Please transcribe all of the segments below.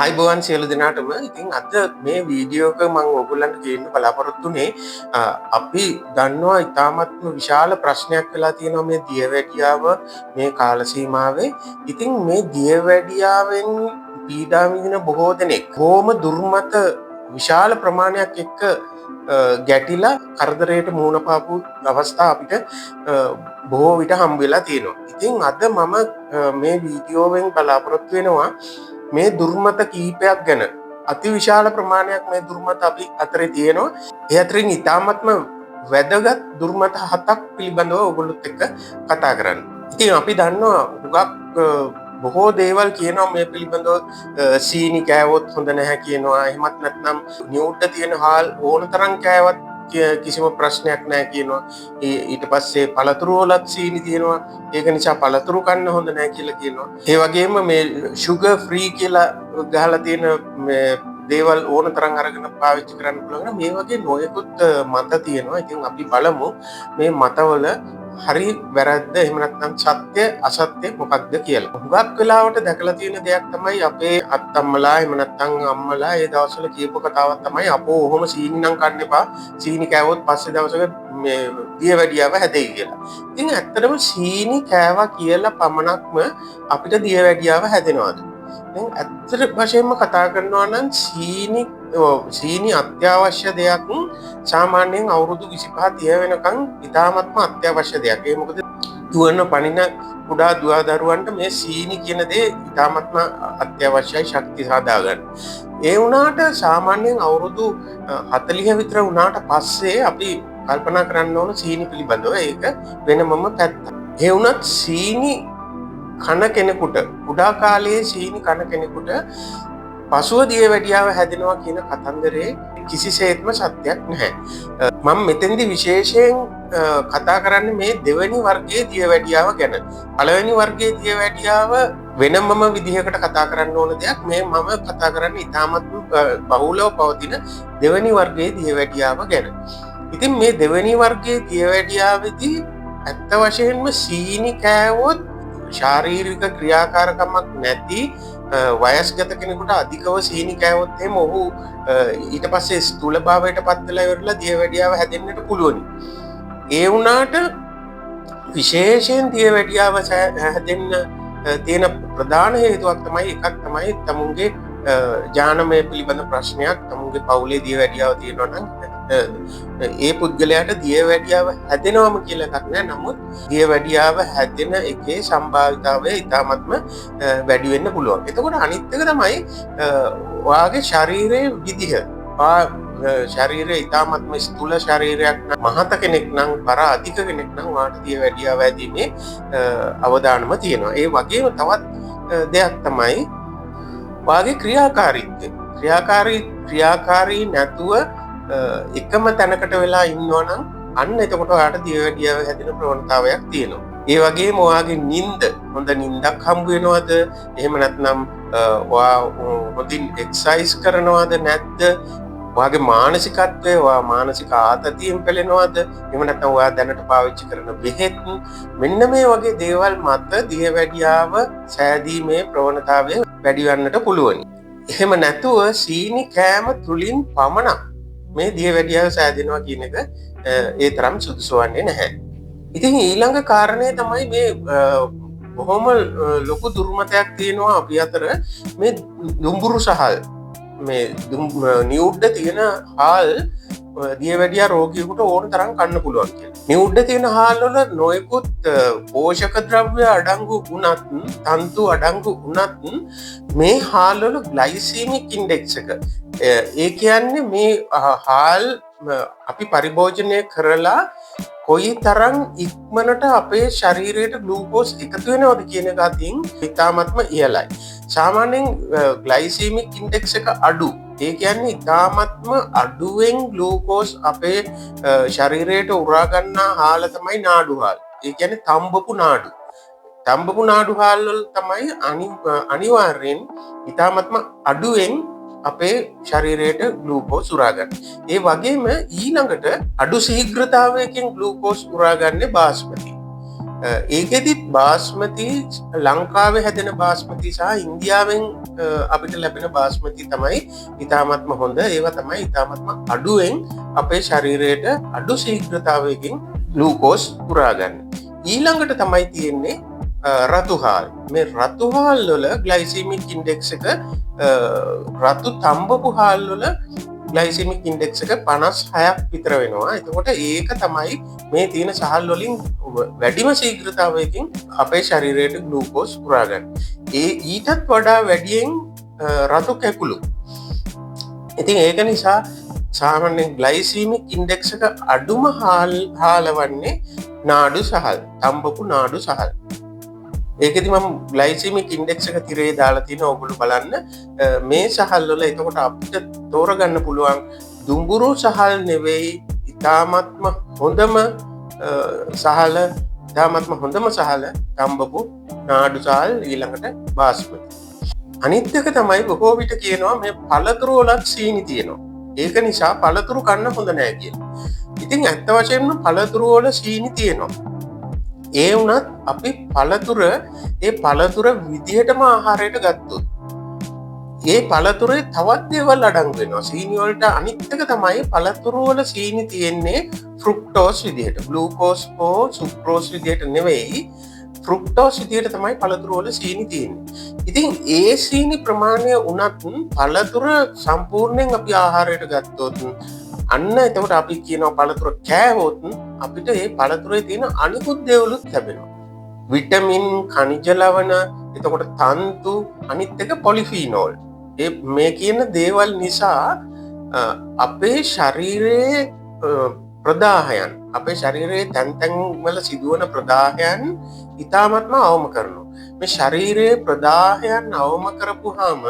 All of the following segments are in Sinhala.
ආයිබෝවන් සියලු දෙනාටම. ඉතින් අද මේ වීඩියෝ එක මම ඔයගොල්ලන්ට කියන්න බලාපොරොත්තු වෙන්නේ අපි දන්නවා ඉතාමත්ම විශාල ප්‍රශ්නයක් වෙලා තියෙනවා මේ දියවැඩියාව මේ කාල සීමාවේ. ඉතින් මේ දියවැඩියාවෙන් පීඩා විඳින බොහෝ දෙනෙක් බොහොම දුර්මත විශාල ප්‍රමාණයක් එක්ක ගැටිලා කරදරයට මුහුණ පාපු අවස්ථා අපිට බොහෝ විට හම්බ වෙලා තියෙනවා. ඉතින් අද මම මේ වීඩියෝවෙන් බලාපොරොත්තු වෙනවා මේ දුර්මත කීපයක් ගැන. අති විශාල ප්‍රමාණයක් මේ දුර්මත අපි අතරේ තියෙනවා. ඒ අතරින් ඉතාමත්ම වැදගත් දුර්මත 7ක් පිළිබඳව ඔයගොල්ලොත් එක්ක කතා කරන්න. ඉතින් අපි දන්නවා හුඟක් බොහෝ දේවල් කියනවා මේ පිළිබඳව. සීනි කෑවොත් හොඳ නැහැ කියනවා. එහෙමත් නැත්නම් නියුඩ තියෙන හාල් ඕන තරම් කෑවත් කිසිම ප්‍රශ්නයක් නැහැ කියනවා. ඊට පස්සේ පළතුරු වලත් සීනි තියෙනවා. ඒක නිසා පළතුරු කන්න හොඳ නැහැ කියලා කියනවා. ඒ වගේම මේ sugar free කියලා ගහලා තියෙන මේ දේවල් ඕන තරම් අරගෙන පාවිච්චි කරන්න පුළුවන්. මේ වගේ නොයෙකුත් මත තියෙනවා. ඉතින් අපි බලමු මේ මතවල හරි වැරද්ද එහෙම නැත්නම් සත්‍ය අසත්‍ය මොකක්ද කියලා. හුඟක් වෙලාවට දැකලා තියෙන දෙයක් තමයි අපේ අත්තම්මලා එහෙම නැත්නම් අම්මලා ඒ දවස්වල කියපු කතාවක් තමයි අපෝ ඔහොම සීනි නම් කන්න එපා. සීනි කෑවොත් පස්සේ දවසක මේ දියවැඩියාව හැදෙයි කියලා. ඉතින් ඇත්තටම සීනි කෑවා කියලා පමණක්ම අපිට දියවැඩියාව හැදෙනවද? දැන් ඇත්තට වශයෙන්ම කතා කරනවා නම් සීනි අත්‍යවශ්‍ය දෙයක්. සාමාන්‍යයෙන් අවුරුදු 25 30 වෙනකන් ඉතාමත්ම අත්‍යවශ්‍ය දෙයක්. ඒ මොකද දුවන පනින කුඩා දුවදරුවන්ට මේ සීනි කියන දේ ඉතාමත්ම අත්‍යවශ්‍යයි ශක්තිය සාදා ගන්න. ඒ වුණාට සාමාන්‍යයෙන් අවුරුදු 40 විතර වුණාට පස්සේ අපි කල්පනා කරන්න ඕන සීනි පිළිබඳව. ඒක වෙනමම පැත්තක්. ඒ වුණත් සීනි කන කෙනෙකුට කුඩා කාලයේ සීනි කන කෙනෙකුට පසුව දියවැඩියාව හැදෙනවා කියන කතන්දරේ කිසිසේත්ම සත්‍යයක් නැහැ. මම මෙතෙන්දි විශේෂයෙන් කතා කරන්නේ මේ දෙවෙනි වර්ගයේ දියවැඩියාව ගැන. පළවෙනි වර්ගයේ දියවැඩියාව වෙනමම විදිහකට කතා කරන්න ඕන දෙයක්. මේ මම කතා කරන්නේ ඉතාමත් බහුලව පවතින දෙවෙනි වර්ගයේ දියවැඩියාව ගැන. ඉතින් මේ දෙවෙනි වර්ගයේ දියවැඩියාවේදී ඇත්ත වශයෙන්ම සීනි කෑවොත් ශාරීරික ක්‍රියාකාරකමක් නැති වයස්ගත කෙනෙකුට අධිකව සීනි කෑවොත් එහෙම ඔහු ඊට පස්සේ ස්ථූලභාවයට පත් වෙලා ඉවරලා දියවැඩියාව හැදෙන්නට පුළුවන්. ඒ වුණාට විශේෂයෙන් දියවැඩියාව හැදෙන්න තියෙන ප්‍රධාන හේතුවක් තමයි එකක් තමයි තමුන්ගේ ජානමය පිළිබඳ ප්‍රශ්නයක්. තමුන්ගේ පවුලේ දියවැඩියාව තියෙනවා නම් ඒ පුද්ගලයාට දියවැඩියාව හැදෙනවම කියලා එකක් නෑ. නමුත් දියවැඩියාව හැදෙන එකේ සම්භාවිතාවය ඉතාමත්ම වැඩි වෙන්න පුළුවන්. එතකොට අනිත් එක තමයි ඔයාගේ ශරීරයේ විදිහ. ශරීරය ඉතාමත්ම ස්ථූල ශරීරයක් නම් මහත කෙනෙක් නම් බර අධික කෙනෙක් නම් ඔයාට දියවැඩියාව හැදීමේ අවදානම තියෙනවා. ඒ වගේම තවත් දෙයක් තමයි ඔයාගේ ක්‍රියාකාරීත්වය. ක්‍රියාකාරී නැතුව එකම තැනකට වෙලා ඉන්නවනම් අන්න එතකොට ඔයාට දියවැඩියාව හැදෙන ප්‍රවණතාවයක් තියෙනවා. ඒ වගේම ඔයාගේ නිින්ද හොඳ නිින්දක් හම්බ වෙනවද? එහෙම නැත්නම් ඔයා හොඳින් එක්සර්සයිස් කරනවද නැද්ද? ඔයාගේ මානසිකත්වය, ඔයා මානසික ආතතියෙන් පෙළෙනවද? එහෙම නැත්නම් ඔයා දැනට පාවිච්චි කරන බෙහෙත් මෙන්න මේ වගේ දේවල් මත දියවැඩියාව සෑදීමේ ප්‍රවණතාවය වැඩි වෙන්නට පුළුවන්. එහෙම නැතුව සීනි කෑම තුලින් පමණක් මේ දියවැඩියාව සෑදෙනවා කියන එක ඒ තරම් සුදුසු වන්නේ නැහැ. ඉතින් ඊළඟ කාරණය තමයි මේ බොහොම ලොකු දුර්මතයක් තියෙනවා අපි අතර මේ දුම්බුරු සහල්. මේ නියුඩ්ඩ තියෙන හාල් දියවැඩියා රෝගියෙකුට ඕන තරම් කන්න පුළුවන් කියලා. නියුඩ්ඩ තියෙන හාල් වල නොයෙකුත් පෝෂක ද්‍රව්‍ය අඩංගු වුණත්, තන්තු අඩංගු වුණත් මේ හාල් වල ග්ලයිසීමික් ඉන්ඩෙක්ස් එක, ඒ කියන්නේ මේ හාල් අපි පරිභෝජනය කරලා කොයි තරම් ඉක්මනට අපේ ශරීරයට ග්ලූකෝස් එකතු වෙනවද කියන එක අතින් ඉතාමත්ම ඉහළයි. සාමාන්‍යයෙන් ග්ලයිසීමික් ඉන්ඩෙක්ස් එක අඩු. ඒ කියන්නේ ඉතාමත්ම අඩුවෙන් ග්ලූකෝස් අපේ ශරීරයට උරා ගන්නා හාල තමයි නාඩු හාල්. ඒ කියන්නේ තම්බපු නාඩු. තම්බපු නාඩු හාල් වල තමයි අනිවාර්යෙන් ඉතාමත්ම අඩුවෙන් අපේ ශරීරයට ග්ලූකෝස් උරා ගන්න. ඒ වගේම ඊළඟට අඩු ශීඝ්‍රතාවයකින් ග්ලූකෝස් උරා ගන්නේ බාස්මති. ඒකෙදිත් බාස්මති ලංකාවේ හැදෙන බාස්මති සහ ඉන්දියාවෙන් අපිට ලැබෙන බාස්මති තමයි ඉතාමත්ම හොඳ. ඒවා තමයි ඉතාමත්ම අඩුවෙන් අපේ ශරීරයට අඩු ශීඝ්‍රතාවයකින් ග්ලූකෝස් පුරාගන්න. ඊළඟට තමයි තියෙන්නේ රතුහාල්. මේ රතුහාල් වල ග්ලයිසීමික් ඉන්ඩෙක්ස් එක රතු තඹපු හාල් වල ග්ලයිසීමික් ඉන්ඩෙක්ස් එක 56ක් විතර වෙනවා. එතකොට ඒක තමයි මේ තියෙන සහල් වලින් වැඩිම ශීඝ්‍රතාවයකින් අපේ ශරීරයට ග්ලූකෝස් පුරා ගන්න. ඊටත් වඩා වැඩියෙන් රතු කැකුළු. ඉතින් ඒක නිසා සාමාන්‍යයෙන් ග්ලයිසීමික් ඉන්ඩෙක්ස් එක අඩුම හාල වන්නේ නාඩු සහල්, තඹපු නාඩු සහල්. ඒකෙදි මම ග්ලයිසීමික් ඉන්ඩෙක්ස් එක තිරේ දාලා තියෙනවා. ඔයගොල්ලෝ බලන්න මේ සහල් වල එතකොට අපිට තෝරගන්න පුළුවන් දුඹුරු සහල් නෙවෙයි ඉතාමත්ම හොඳම සහල, ඉතාමත්ම හොඳම සහල තඹපු නාඩු සහල්, ඊළඟට බාස්මති. අනිත් එක තමයි බොහෝ විට කියනවා මේ පළතුරු වලත් සීනි තියෙනවා. ඒක නිසා පළතුරු කන්න හොඳ නෑ කියලා. ඉතින් ඇත්ත වශයෙන්ම පළතුරු වල සීනි තියෙනවා. ඒ වුණත් අපි පළතුර විදිහටම ආහාරයට ගත්තොත් ඒ පළතුරේ තවත් දේවල් අඩංගු වෙනවා. සීනි වලට අනිත් එක තමයි පළතුරු වල සීනි තියෙන්නේ ෆ්‍රුක්ටෝස් විදිහට. ග්ලූකෝස් හෝ සුක්‍රෝස් විදිහට නෙවෙයි, ෆ්‍රුක්ටෝස් විදිහට තමයි පළතුරු වල සීනි තියෙන්නේ. ඉතින් ඒ සීනි ප්‍රමාණය උනත් පළතුර සම්පූර්ණයෙන් අපි ආහාරයට ගත්තොත් අන්න එතකොට අපි කියනවා පළතුර කෑවොත් අපිට ඒ පළතුරේ තියෙන අනිකුත් දේවලුත් ලැබෙනවා. විටමින්, khනිජ ලවණ, එතකොට තන්තු, අනිත් එක පොලිෆීනෝල්. මේ කියන දේවල් නිසා අපේ ශරීරයේ ප්‍රදාහයන්, අපේ ශරීරයේ තැන් තැන් වල සිදුවන ප්‍රදාහයන් ඉතාමත්ම අවම කරනවා. මේ ශරීරයේ ප්‍රදාහයන් අවම කරපුවාම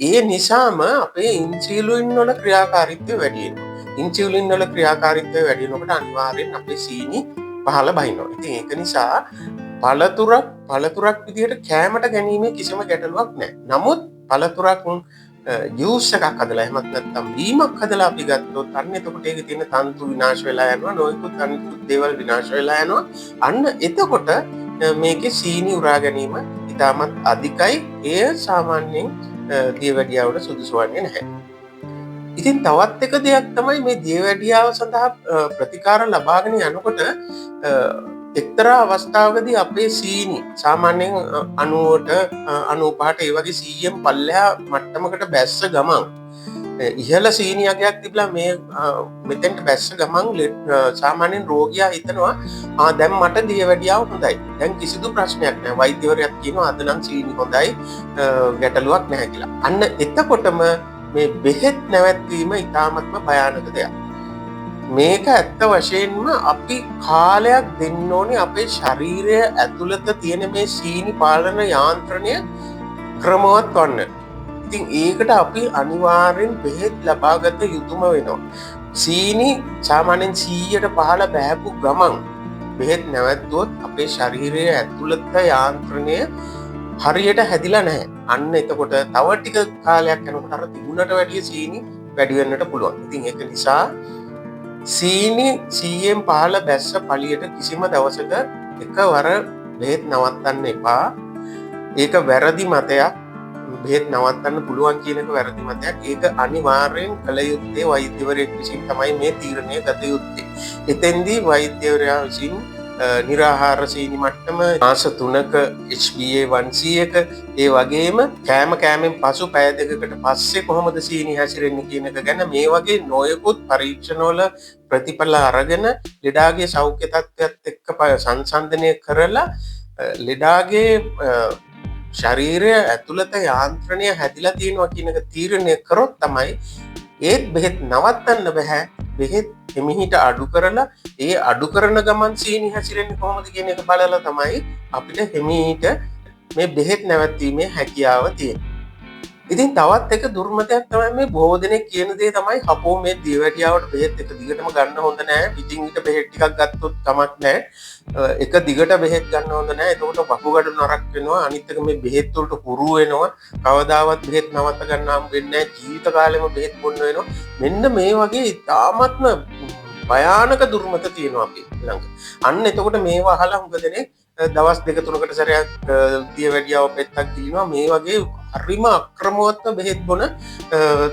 ඒ නිසාම අපේ ඉන්සියුලින් වල ක්‍රියාකාරීත්වය වැඩි වෙනවා. ඉන්සියුලින් වල ක්‍රියාකාරීත්වය වැඩි වෙනකොට අනිවාර්යෙන් අපේ සීනි පහළ බහිනවා. ඉතින් ඒක නිසා පළතුරක් විදිහට කෑමට ගැනීමේ කිසිම ගැටලුවක් නැහැ. නමුත් පළතුරක් ජූස් එකක් හදලා එහෙමත් නැත්නම් බීමක් හදලා අපි ගත්තොත් අන්න එතකොට ඒකේ තියෙන තන්තු විනාශ වෙලා යනවා, නොයෙකුත් අනිකුත් දේවල් විනාශ වෙලා යනවා. අන්න එතකොට මේකේ සීනි උරා ගැනීම ඉතාමත් අධිකයි. එය සාමාන්‍යයෙන් දියවැඩියාවට සුදුසු වන්නේ නැහැ. ඉතින් තවත් එක දෙයක් තමයි මේ දියවැඩියාව සඳහා ප්‍රතිකාර ලබාගෙන යනකොට එක්තරා අවස්ථාවකදී අපේ සීනි සාමාන්‍යයෙන් 90ට 95ට ඒ වගේ 100න් පල්ලෙහා මට්ටමකට බැස්ස ගමන් ඉහළ සීනි අගයක් තිබලා මෙතෙන්ට බැස්ස ගමන් සාමාන්‍යයෙන් රෝගියා හිතනවා දැන් මට දියවැඩියාව හොඳයි. දැන් කිසිදු ප්‍රශ්නයක් නැහැ. වෛද්‍යවරයාත් කියනවා අද නම් සීනි හොඳයි, ගැටලුවක් නැහැ කියලා. අන්න එතකොටම මේ බෙහෙත් නැවැත්වීම ඉතාමත්ම භයානක දෙයක්. මේක ඇත්ත වශයෙන්ම අපි කාලයක් දෙන්න ඕනේ අපේ ශරීරය ඇතුළත තියෙන මේ සීනි පාලන යාන්ත්‍රණය ක්‍රමවත් වන්න. ඉතින් ඒකට අපි අනිවාර්යෙන් බෙහෙත් ලබාගත යුතුම වෙනවා. සීනි සාමාන්‍යයෙන් 100ට පහළ බෑපු ගමන් බෙහෙත් නැවැත්තුවොත් අපේ ශරීරයේ ඇතුළත යාන්ත්‍රණය හරියට හැදිලා නැහැ. අන්න එතකොට තව ටික කාලයක් යනකොට අර තිබුණට වැඩිය සීනි වැඩි වෙන්නට පුළුවන්. ඉතින් ඒක නිසා සීනි 100න් පහළ බැස්ස පළියට කිසිම දවසක එකවර බෙහෙත් නවත්තන්න එපා. ඒක වැරදි මතයක්. බෙහෙත් නවත්තන්න පුළුවන් කියන එක වැරදි මතයක්. ඒක අනිවාර්යෙන් කළ යුත්තේ වෛද්‍යවරයෙක් විසින් තමයි මේ තීරණය ගත යුත්තේ. එතෙන්දී වෛද්‍යවරයා විසින් නිරාහාර සීනි මට්ටම මාස 3ක HbA1c එක, ඒ වගේම කෑමෙන් පසු පැය දෙකකට පස්සේ කොහොමද සීනි හැසිරෙන්නේ කියන එක ගැන මේ වගේ නොයෙකුත් පරීක්ෂණවල ප්‍රතිඵල අරගෙන ලෙඩාගේ සෞඛ්‍ය තත්ත්වයත් එක්ක සංසන්දනය කරලා ලෙඩාගේ ශරීරය ඇතුළත යාන්ත්‍රණය හැදිලා තියෙනවා කියන එක තීරණය කරොත් තමයි ඒත් බෙහෙත් නවත්තන්න බෑ. බෙහෙත් එමිහිට අඩු කරලා ඒ අඩු කරන ගමන් සීනි හැසිරෙන්නේ කොහොමද කියන එක බලලා තමයි අපිට එමිහිට මේ බෙහෙත් නැවැත්වීමේ හැකියාව තියෙන්නේ. ඉතින් තවත් එක දුර්මතයක් තමයි මේ බොහෝ දෙනෙක් කියන දේ තමයි හපෝ මේ දියවැඩියාවට බෙහෙත් එක දිගටම ගන්න හොඳ නෑ. පිටින් පිට බෙහෙත් ටිකක් ගත්තොත් කමක් නෑ. එක දිගට බෙහෙත් ගන්න හොඳ නෑ. එතකොට වකුගඩු නරක් වෙනවා. අනිත් එක මේ බෙහෙත් වලට හුරු වෙනවා. කවදාවත් බෙහෙත් නවත්ත ගන්න හම් වෙන්නේ නෑ. ජීවිත කාලෙම බෙහෙත් බොන්න වෙනවා. මෙන්න මේ වගේ ඉතාමත්ම භයානක දුර්මත තියෙනවා අපි ළඟ. අන්න එතකොට මේවා අහලා හුඟ දෙනෙක් දවස් 2-3කට සැරයක් දියවැඩියාව පෙත්තක් දිනනවා. මේ වගේ හරිම අක්‍රමවත්ව බෙහෙත් බොන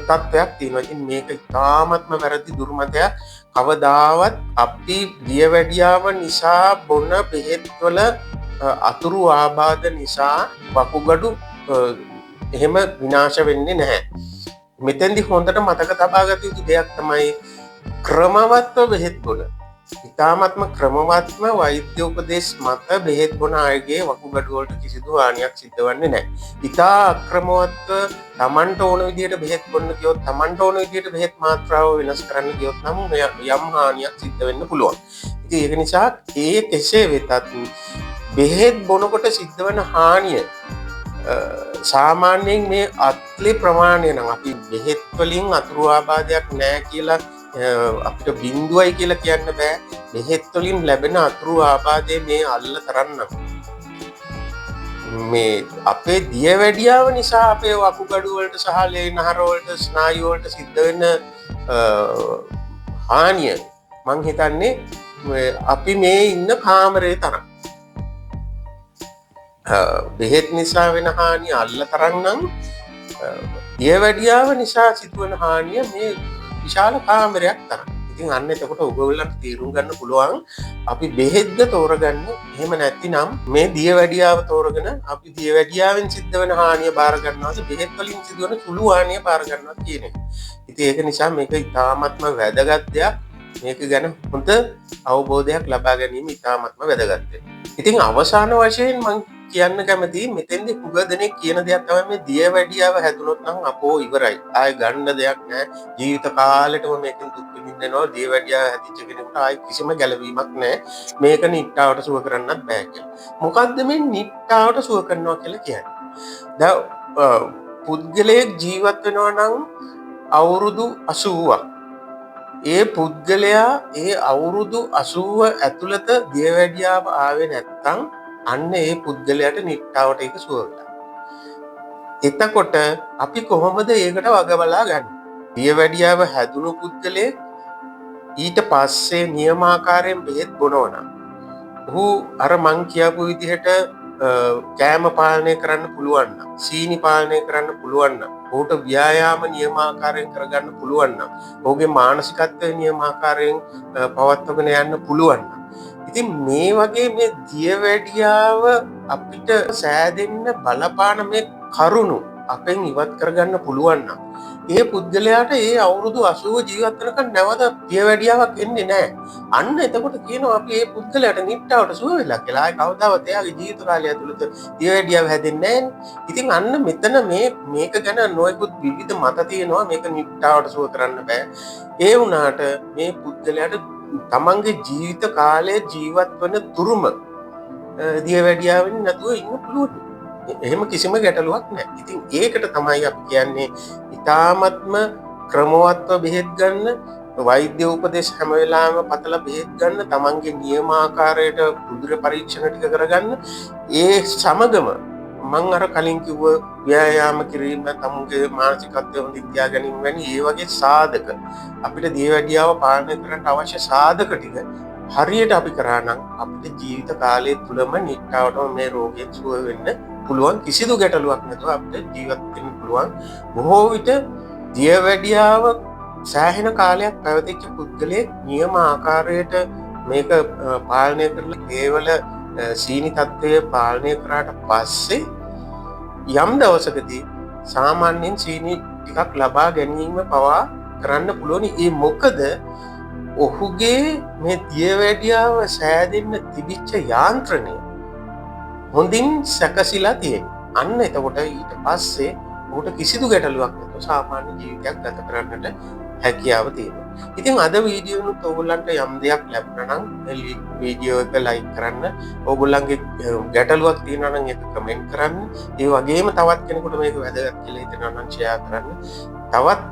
තත්ත්වයක් තියෙනවා. ඉතින් මේක ඉතාමත්ම වැරදි දුර්මතයක්. කවදාවත් අපි දියවැඩියාව නිසා බොන බෙහෙත්වල අතුරු ආබාධ නිසා වකුගඩු එහෙම විනාශ වෙන්නේ නැහැ. මෙතෙන්දි හොඳට මතක තබා ගත යුතු දෙයක් තමයි ක්‍රමවත්ව බෙහෙත් බොන. ඉතාමත්ම ක්‍රමවත්ම වෛද්‍ය උපදෙස් මත බෙහෙත් බොන අයගේ වකුගඩු වලට කිසිදු හානියක් සිද්ධ වෙන්නේ නැහැ. ඉතා අක්‍රමවත්ව Tamanට ඕන විදිහට බෙහෙත් බොන්න කියොත් Tamanට ඕන විදිහට බෙහෙත් මාත්‍රාව වෙනස් කරන්න කියොත් නම් යම් හානියක් සිද්ධ වෙන්න පුළුවන්. ඉතින් ඒක නිසා කෙසේ වෙතත් බෙහෙත් බොනකොට සිද්ධ වෙන හානිය සාමාන්‍යයෙන් මේ අත්ලේ ප්‍රමාණය නම් අපි බෙහෙත් වලින් අතුරු ආබාධයක් නැහැ කියලා අපිට බිඳුවයි කියලා කියන්න බෑ. බෙහෙත් වලින් ලැබෙන අතුරු ආබාධය මේ අල්ල තරන්න. මේ අපේ දියවැඩියාව නිසා අපේ වකුගඩු වලට සහ ලේ නහර වලට ස්නායු වලට සිද්ධ වෙන හානිය මං හිතන්නේ අපි මේ ඉන්න කාමරේ තරම්. බෙහෙත් නිසා වෙන හානිය අල්ල තරම් නම් දියවැඩියාව නිසා සිදුවන හානිය මේ විශාල කාමරයක් තරම්. ඉතින් අන්න එතකොට ඔයගොල්ලන්ට තීරුම් ගන්න පුළුවන් අපි බෙහෙත්ද තෝරගන්න. එහෙම නැතිනම් මේ දියවැඩියාව තෝරගෙන අපි දියවැඩියාවෙන් සිද්ධ වෙන හානිය බාර ගන්නවාද බෙහෙත් වලින් සිදුවන සුළු හානිය බාර ගන්නවා කියන එක. ඉතින් ඒක නිසා මේක ඉතාමත්ම වැදගත් දෙයක්. මේක ගැන හොඳ අවබෝධයක් ලබා ගැනීම ඉතාමත්ම වැදගත්. ඉතින් අවසාන වශයෙන් මම කියන්න කැමති මෙතෙන්දි හුඟ දෙනෙක් කියන දෙයක් තමයි මේ දියවැඩියාව හැදුනොත් නම් අපෝ ඉවරයි. ආයෙ ගන්න දෙයක් නැහැ. ජීවිත කාලෙටම මේකෙන් දුක් විඳින්නවා. දියවැඩියාව හැදිච්ච කෙනෙකුට ආයෙ කිසිම ගැලවීමක් නැහැ. මේක නිට්ටාවට සුව කරන්නත් බෑ කියලා. මොකද්ද මේ නිට්ටාවට සුව කරනවා කියලා කියන්නේ? දැන් පුද්ගලයෙක් ජීවත් වෙනවා නම් අවුරුදු 80ක්. ඒ පුද්ගලයා ඒ අවුරුදු 80 ඇතුළත දියවැඩියාව ආවේ නැත්තම් අන්න ඒ පුද්ගලයාට නිට්ටාවට ඒක සුව වෙලා. එතකොට අපි කොහොමද ඒකට වග බලා ගන්නේ? දියවැඩියාව හැදුණු පුද්ගලයෙක් ඊට පස්සේ නියමාකාරයෙන් බෙහෙත් බොනවනම් ඔහු අර මං කියපු විදිහට කෑම පාලනය කරන්න පුළුවන් නම්, සීනි පාලනය කරන්න පුළුවන් නම්, ඔහුට ව්‍යායාම නියමාකාරයෙන් කරගන්න පුළුවන් නම්, ඔහුගේ මානසිකත්වය නියමාකාරයෙන් පවත්වාගෙන යන්න පුළුවන් නම්, ඉතින් මේ වගේ මේ දියවැඩියාව අපිට සෑදෙන්න බලපාන මේ කරුණු අපෙන් ඉවත් කරගන්න පුළුවන් නම් ඒ පුද්ගලයාට ඒ අවුරුදු 80 ජීවත් වෙනකන් නැවත දියවැඩියාවක් එන්නේ නැහැ. අන්න එතකොට කියනවා අපි ඒ පුද්ගලයාට නිට්ටාවට සුව වෙලා කියලා. ආයි කවදාවත් එයාගේ ජීවිත කාලය ඇතුළත දියවැඩියාව හැදෙන්නේ නැහැ. ඉතින් අන්න මෙතන මේක ගැන නොයෙකුත් විවිධ මත තියෙනවා. මේක නිට්ටාවට සුව කරන්න බෑ. ඒ වුණාට මේ පුද්ගලයාට තමන්ගේ ජීවිත කාලයේ ජීවත් වන තුරුම දියවැඩියාවෙන් නැතුව ඉන්න පුළුවන්. එහෙම කිසිම ගැටලුවක් නැහැ. ඉතින් ඒකට තමයි අපි කියන්නේ ඉතාමත්ම ක්‍රමවත්ව බෙහෙත් ගන්න, වෛද්‍ය උපදෙස් හැම වෙලාවෙම පතලා බෙහෙත් ගන්න, තමන්ගේ නියමාකාරයට රුධිර පරීක්ෂණ ටික කරගන්න. ඒ සමගම මං අර කලින් කිව්ව ව්‍යායාම කිරීම, තමුන්ගේ මානසිකත්වය හොඳින් තියා ගැනීම වැනි ඒ වගේ සාධක අපිට දියවැඩියාව පාලනය කරන්න අවශ්‍ය සාධක ටික හරියට අපි කරා නම් අපිට ජීවිත කාලය තුලම නිට්ටාවටම මේ රෝගයෙන් සුව වෙන්න පුළුවන්. කිසිදු ගැටලුවක් නැතුව අපිට ජීවත් වෙන්න පුළුවන්. බොහෝ විට දියවැඩියාව සෑහෙන කාලයක් පැවතිච්ච පුද්ගලයෙක් නියම ආකාරයට මේක පාලනය කරලා කේවල සීනි තත්ත්වය පාලනය කරාට පස්සේ යම් දවසකදී සාමාන්‍යයෙන් සීනි ටිකක් ලබා ගැනීම පවා කරන්න පුළුවන්. ඒ මොකද ඔහුගේ මේ දියවැඩියාව සෑදෙන්න තිබිච්ච යාන්ත්‍රණය හොඳින් සැකසීලා තියෙනවා. අන්න එතකොට ඊට පස්සේ ඔහුට කිසිදු ගැටලුවක් නැතුව සාමාන්‍ය ජීවිතයක් ගත කරන්නට හැකියාව තියෙනවා. ඉතින් අද වීඩියෝ එකත් ඔයගොල්ලන්ට යම් දෙයක් ලැබුණා නම් වීඩියෝ එක ලයික් කරන්න, ඔයගොල්ලන්ගේ ගැටලුවක් තියෙනවා නම් ඒක කමෙන්ට් කරන්න. ඒ වගේම තවත් කෙනෙකුට මේක වැදගත් කියලා හිතෙනවා නම් ෂෙයා කරන්න. තවත්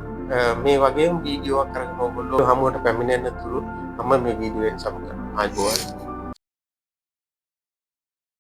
මේ වගේම වීඩියෝවක් කරගෙන ඔයගොල්ලෝ හමුවට පැමිණෙන්න තුරු මම මේ වීඩියෝ එක සමු කරනවා. ආයිබෝවන්.